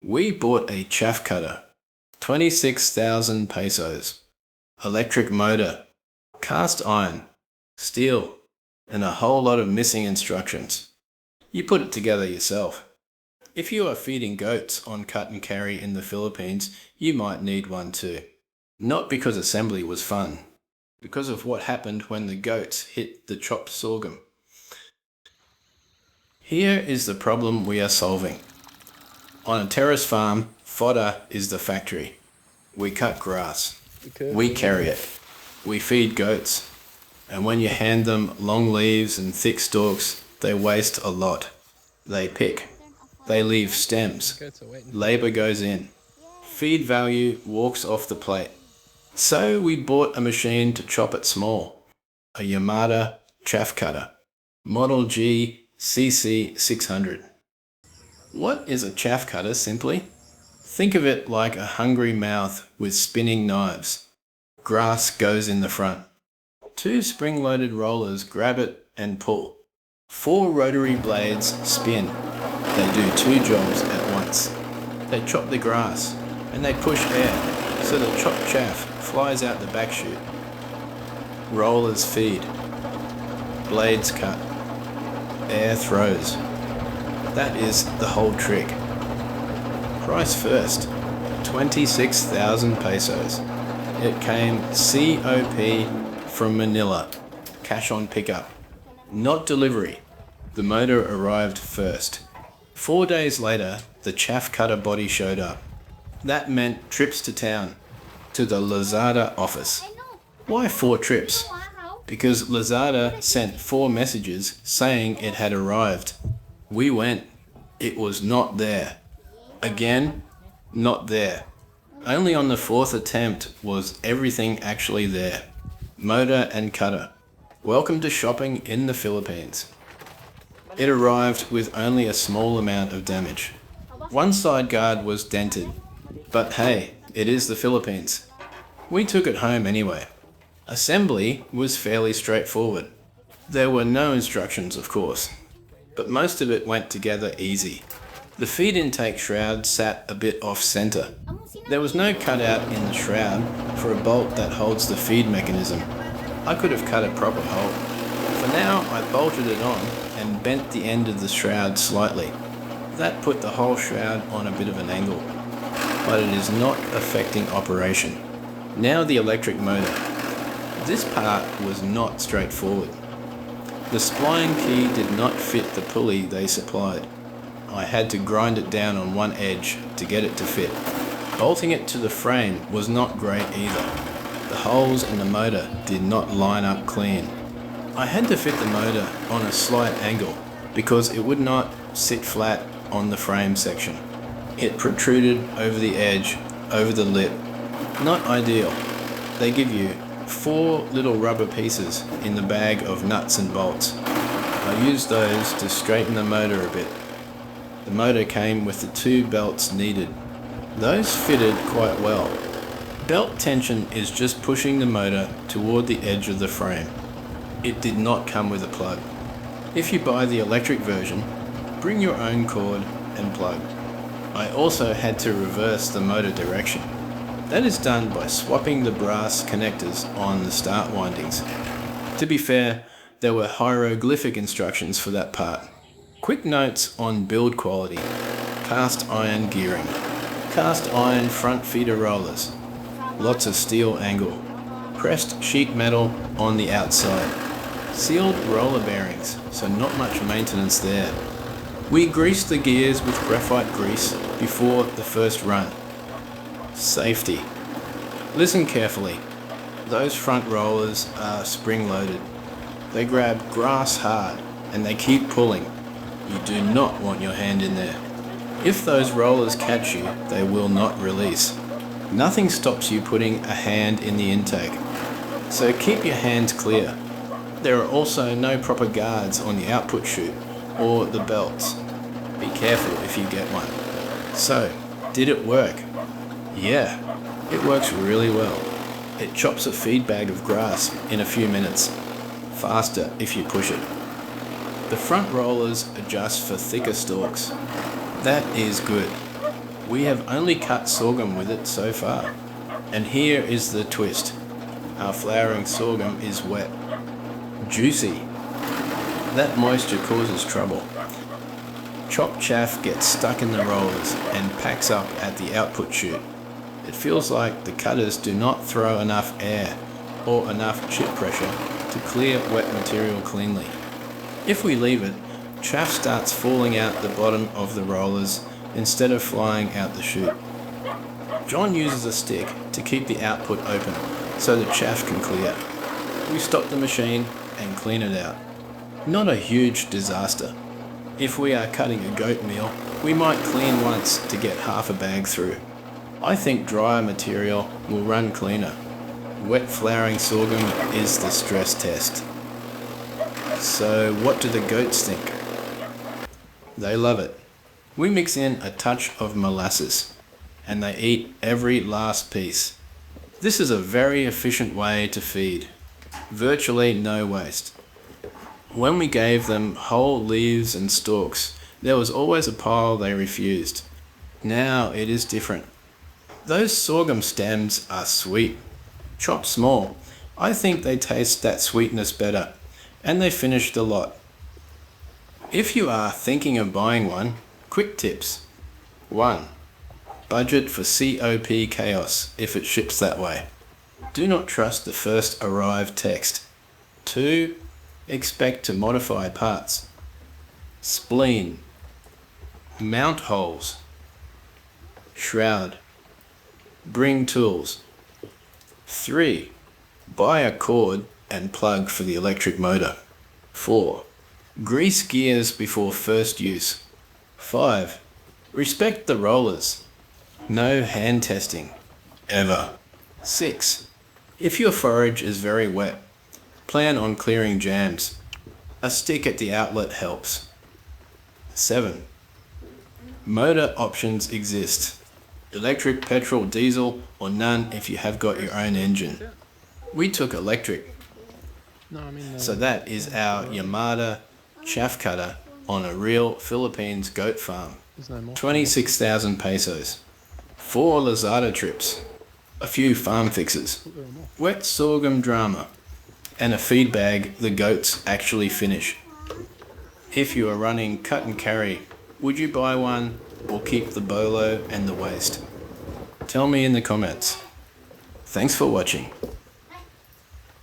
We bought a chaff cutter, 26,000 pesos, electric motor, cast iron, steel, and a whole lot of missing instructions. You put it together yourself. If you are feeding goats on cut and carry in the Philippines, you might need one too. Not because assembly was fun, because of what happened when the goats hit the chopped sorghum. Here is the problem we are solving. On a terrace farm, fodder is the factory. We cut grass. We carry it. We feed goats. And when you hand them long leaves and thick stalks, they waste a lot. They pick. They leave stems. Labor goes in. Feed value walks off the plate. So we bought a machine to chop it small. A Yamada chaff cutter. Model GCC600. What is a chaff cutter simply? Think of it like a hungry mouth with spinning knives. Grass goes in the front. 2 spring-loaded rollers grab it and pull. 4 rotary blades spin. They do 2 jobs at once. They chop the grass and they push air so the chopped chaff flies out the back chute. Rollers feed. Blades cut. Air throws. That is the whole trick. Price first, 26,000 pesos. It came COP from Manila, cash on pickup, not delivery. The motor arrived first. 4 days later, the chaff cutter body showed up. That meant trips to town, to the Lazada office. Why 4 trips? Because Lazada sent 4 messages saying it had arrived. We went. It was not there. Again, not there. Only on the 4th attempt was everything actually there. Motor and cutter. Welcome to shopping in the Philippines. It arrived with only a small amount of damage. One side guard was dented. But hey, it is the Philippines. We took it home anyway. Assembly was fairly straightforward. There were no instructions, of course, but most of it went together easy. The feed intake shroud sat a bit off-center. There was no cutout in the shroud for a bolt that holds the feed mechanism. I could have cut a proper hole. For now, I bolted it on and bent the end of the shroud slightly. That put the whole shroud on a bit of an angle, but it is not affecting operation. Now the electric motor. This part was not straightforward. The spline key did not fit the pulley they supplied. I had to grind it down on one edge to get it to fit. Bolting it to the frame was not great either. The holes in the motor did not line up clean. I had to fit the motor on a slight angle because it would not sit flat on the frame section. It protruded over the edge, over the lip. Not ideal. They give you 4 little rubber pieces in the bag of nuts and bolts. I used those to straighten the motor a bit. The motor came with the 2 belts needed. Those fitted quite well. Belt tension is just pushing the motor toward the edge of the frame. It did not come with a plug. If you buy the electric version, bring your own cord and plug. I also had to reverse the motor direction. That is done by swapping the brass connectors on the start windings. To be fair, there were hieroglyphic instructions for that part. Quick notes on build quality. Cast iron gearing. Cast iron front feeder rollers. Lots of steel angle. Pressed sheet metal on the outside. Sealed roller bearings, so not much maintenance there. We greased the gears with graphite grease before the first run. Safety. Listen carefully. Those front rollers are spring-loaded. They grab grass hard and they keep pulling. You do not want your hand in there. If those rollers catch you, they will not release. Nothing stops you putting a hand in the intake, so keep your hands clear. There are also no proper guards on the output chute or the belts. Be careful if you get one. So, did it work? Yeah, it works really well. It chops a feed bag of grass in a few minutes, faster if you push it. The front rollers adjust for thicker stalks. That is good. We have only cut sorghum with it so far. And here is the twist. Our flowering sorghum is wet. Juicy. That moisture causes trouble. Chopped chaff gets stuck in the rollers and packs up at the output chute. It feels like the cutters do not throw enough air or enough chip pressure to clear wet material cleanly. If we leave it, chaff starts falling out the bottom of the rollers instead of flying out the chute. John uses a stick to keep the output open so the chaff can clear. We stop the machine and clean it out. Not a huge disaster. If we are cutting a goat meal, we might clean once to get half a bag through. I think drier material will run cleaner. Wet flowering sorghum is the stress test. So what do the goats think? They love it. We mix in a touch of molasses, and they eat every last piece. This is a very efficient way to feed. Virtually no waste. When we gave them whole leaves and stalks, there was always a pile they refused. Now it is different. Those sorghum stems are sweet. Chopped small, I think they taste that sweetness better, and they finish the lot. If you are thinking of buying one, quick tips. 1. Budget for COP chaos if it ships that way. Do not trust the first arrived text. 2. Expect to modify parts. Spline. Mount holes. Shroud. Bring tools. 3. Buy a cord and plug for the electric motor. 4. Grease gears before first use. 5. Respect the rollers. No hand testing. Ever. 6. If your forage is very wet, plan on clearing jams. A stick at the outlet helps. 7. Motor options exist. Electric, petrol, diesel, or none if you have got your own engine. We took electric. So that is our Yamada chaff cutter on a real Philippines goat farm. 26,000 pesos. 4 Lazada trips. A few farm fixes. Wet sorghum drama. And a feed bag the goats actually finish. If you are running cut and carry, would you buy one or keep the bolo and the waste? Tell me in the comments. Thanks for watching.